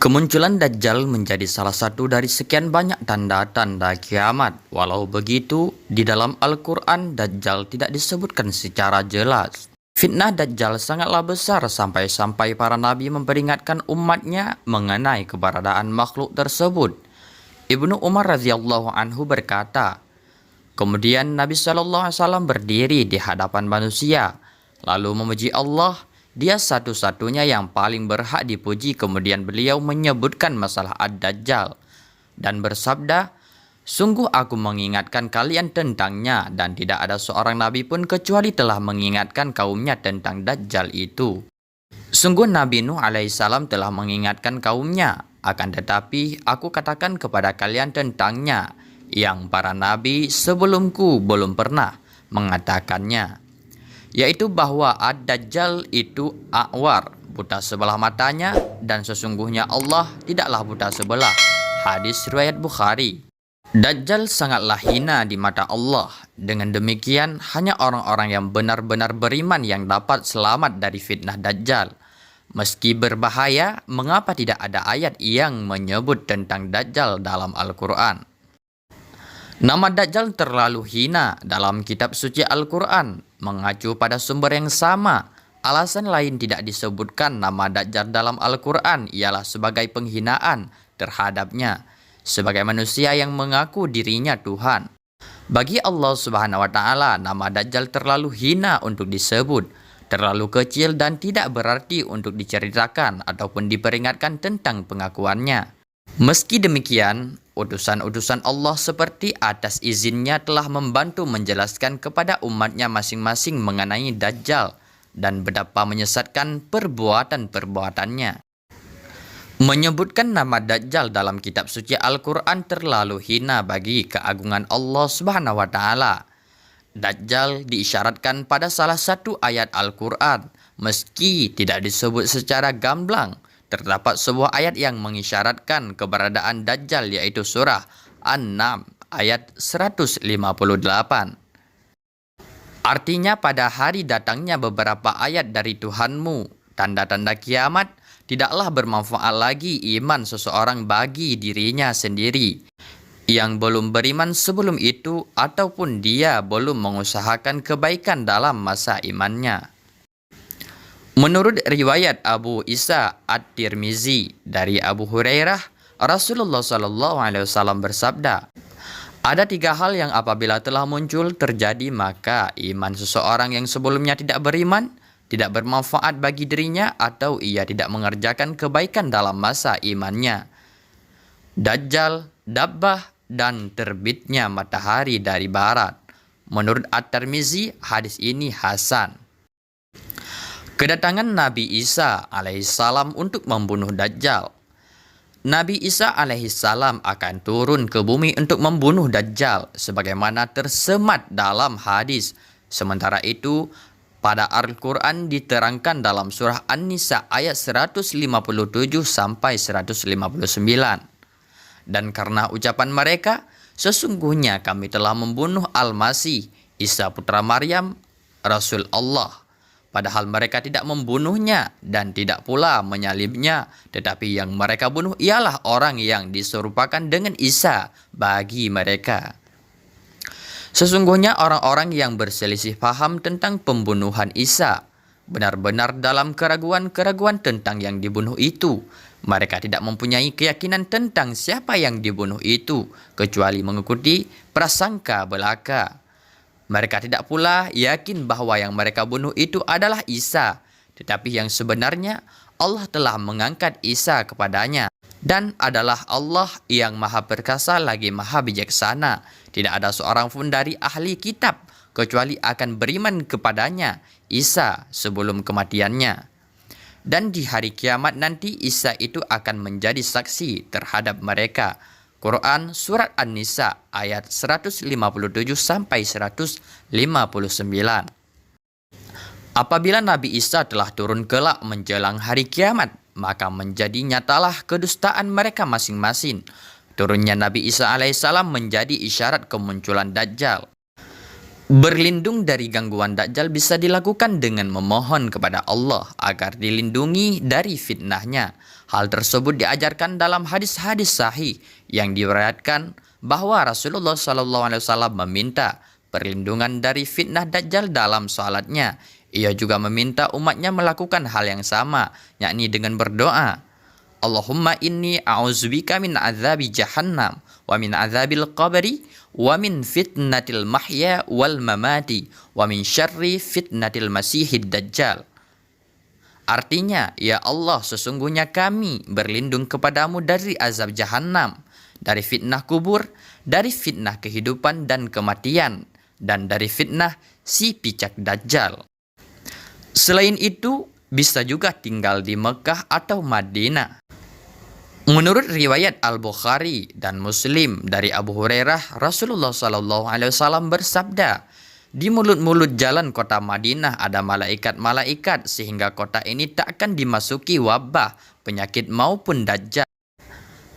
Kemunculan Dajjal menjadi salah satu dari sekian banyak tanda-tanda kiamat. Walau begitu, di dalam Al-Quran, Dajjal tidak disebutkan secara jelas. Fitnah Dajjal sangatlah besar sampai-sampai para nabi memperingatkan umatnya mengenai keberadaan makhluk tersebut. Ibnu Umar radhiyallahu anhu berkata, kemudian Nabi SAW berdiri di hadapan manusia, lalu memuji Allah. Dia satu-satunya yang paling berhak dipuji. Kemudian beliau menyebutkan masalah Ad-Dajjal dan bersabda, sungguh aku mengingatkan kalian tentangnya, dan tidak ada seorang nabi pun kecuali telah mengingatkan kaumnya tentang Dajjal itu. Sungguh Nabi Nuh alaihissalam telah mengingatkan kaumnya, akan tetapi aku katakan kepada kalian tentangnya, yang para nabi sebelumku belum pernah mengatakannya, yaitu bahwa Ad-Dajjal itu a'war, buta sebelah matanya, dan sesungguhnya Allah tidaklah buta sebelah. Hadis riwayat Bukhari. Dajjal sangatlah hina di mata Allah. Dengan demikian, hanya orang-orang yang benar-benar beriman yang dapat selamat dari fitnah Dajjal. Meski berbahaya, mengapa tidak ada ayat yang menyebut tentang Dajjal dalam Al-Quran? Nama Dajjal terlalu hina dalam kitab suci Al-Quran, mengacu pada sumber yang sama. Alasan lain tidak disebutkan nama Dajjal dalam Al-Quran ialah sebagai penghinaan terhadapnya, sebagai manusia yang mengaku dirinya Tuhan. Bagi Allah Subhanahu wa Ta'ala, nama Dajjal terlalu hina untuk disebut, terlalu kecil dan tidak berarti untuk diceritakan ataupun diperingatkan tentang pengakuannya. Meski demikian, utusan-utusan Allah seperti atas izinnya telah membantu menjelaskan kepada umatnya masing-masing mengenai Dajjal dan betapa menyesatkan perbuatan-perbuatannya. Menyebutkan nama Dajjal dalam kitab suci Al-Quran terlalu hina bagi keagungan Allah Subhanahu wa Ta'ala. Dajjal diisyaratkan pada salah satu ayat Al-Quran, meski tidak disebut secara gamblang. Terdapat sebuah ayat yang mengisyaratkan keberadaan Dajjal, yaitu surah An-Naml ayat 158. Artinya pada hari datangnya beberapa ayat dari Tuhanmu, tanda-tanda kiamat, tidaklah bermanfaat lagi iman seseorang bagi dirinya sendiri yang belum beriman sebelum itu, ataupun dia belum mengusahakan kebaikan dalam masa imannya. Menurut riwayat Abu Isa At-Tirmizi dari Abu Hurairah, Rasulullah SAW bersabda, ada 3 hal yang apabila telah muncul terjadi, maka iman seseorang yang sebelumnya tidak beriman tidak bermanfaat bagi dirinya, atau ia tidak mengerjakan kebaikan dalam masa imannya. Dajjal, Dabbah, dan terbitnya matahari dari barat. Menurut At-Tirmizi, hadis ini hasan. Kedatangan Nabi Isa alaihissalam untuk membunuh Dajjal. Nabi Isa alaihissalam akan turun ke bumi untuk membunuh Dajjal, sebagaimana tersemat dalam hadis. Sementara itu, pada Al-Quran diterangkan dalam surah An-Nisa ayat 157 sampai 159. Dan karena ucapan mereka, sesungguhnya kami telah membunuh Al-Masih, Isa putra Maryam, Rasul Allah. Padahal mereka tidak membunuhnya dan tidak pula menyalibnya, tetapi yang mereka bunuh ialah orang yang diserupakan dengan Isa bagi mereka. Sesungguhnya orang-orang yang berselisih paham tentang pembunuhan Isa benar-benar dalam keraguan-keraguan tentang yang dibunuh itu. Mereka tidak mempunyai keyakinan tentang siapa yang dibunuh itu, kecuali mengikuti prasangka belaka. Mereka tidak pula yakin bahwa yang mereka bunuh itu adalah Isa, tetapi yang sebenarnya Allah telah mengangkat Isa kepadanya, dan adalah Allah yang maha perkasa lagi maha bijaksana. Tidak ada seorang pun dari ahli kitab kecuali akan beriman kepadanya, Isa, sebelum kematiannya. Dan di hari kiamat nanti Isa itu akan menjadi saksi terhadap mereka. Quran Surat An-Nisa ayat 157 sampai 159. Apabila Nabi Isa telah turun kelak menjelang hari kiamat, maka menjadi nyatalah kedustaan mereka masing-masing. Turunnya Nabi Isa alaihissalam menjadi isyarat kemunculan Dajjal. Berlindung dari gangguan Dajjal bisa dilakukan dengan memohon kepada Allah agar dilindungi dari fitnahnya. Hal tersebut diajarkan dalam hadis-hadis sahih yang diriwayatkan bahwa Rasulullah SAW meminta perlindungan dari fitnah Dajjal dalam salatnya. Ia juga meminta umatnya melakukan hal yang sama, yakni dengan berdoa, Allahumma inni a'udzubika min azabi jahannam wa min azabil qabri wa min fitnatil mahya wal mamati wa min syarri fitnatil masihid dajjal. Artinya, ya Allah, sesungguhnya kami berlindung kepadamu dari azab jahannam, dari fitnah kubur, dari fitnah kehidupan dan kematian, dan dari fitnah si picak dajjal. Selain itu, bisa juga tinggal di Mekah atau Madinah. Menurut riwayat Al-Bukhari dan Muslim dari Abu Hurairah, Rasulullah SAW bersabda, di mulut-mulut jalan kota Madinah ada malaikat-malaikat sehingga kota ini tak akan dimasuki wabah, penyakit maupun dajjal.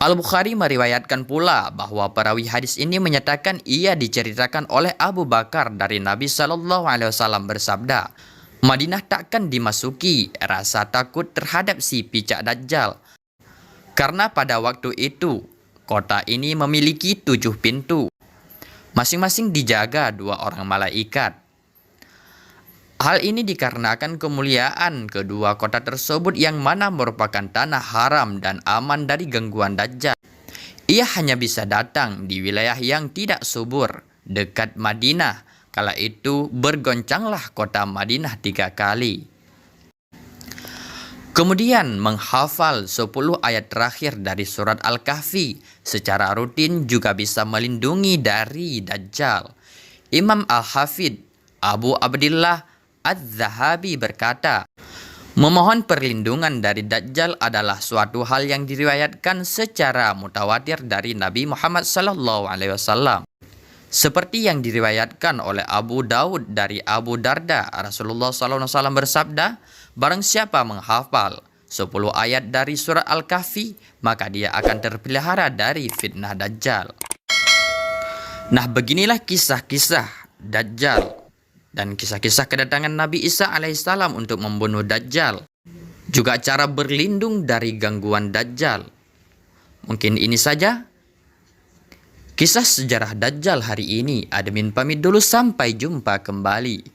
Al-Bukhari meriwayatkan pula bahwa perawi hadis ini menyatakan ia diceritakan oleh Abu Bakar dari Nabi SAW bersabda, Madinah takkan dimasuki rasa takut terhadap si picak dajjal. Karena pada waktu itu, kota ini memiliki 7 pintu. Masing-masing dijaga 2 orang malaikat. Hal ini dikarenakan kemuliaan kedua kota tersebut yang mana merupakan tanah haram dan aman dari gangguan dajjal. Ia hanya bisa datang di wilayah yang tidak subur, dekat Madinah. Kala itu bergoncanglah kota Madinah 3 kali. Kemudian menghafal 10 ayat terakhir dari surat Al-Kahfi secara rutin juga bisa melindungi dari Dajjal. Imam Al-Hafidh Abu Abdillah Az-Zahabi berkata, memohon perlindungan dari Dajjal adalah suatu hal yang diriwayatkan secara mutawatir dari Nabi Muhammad SAW. Seperti yang diriwayatkan oleh Abu Daud dari Abu Darda, Rasulullah SAW bersabda, barang siapa menghafal 10 ayat dari surah Al-Kahfi, maka dia akan terpelihara dari fitnah Dajjal. Nah, beginilah kisah-kisah Dajjal dan kisah-kisah kedatangan Nabi Isa alaihissalam untuk membunuh Dajjal. Juga cara berlindung dari gangguan Dajjal. Mungkin ini saja kisah sejarah Dajjal hari ini. Admin pamit dulu, sampai jumpa kembali.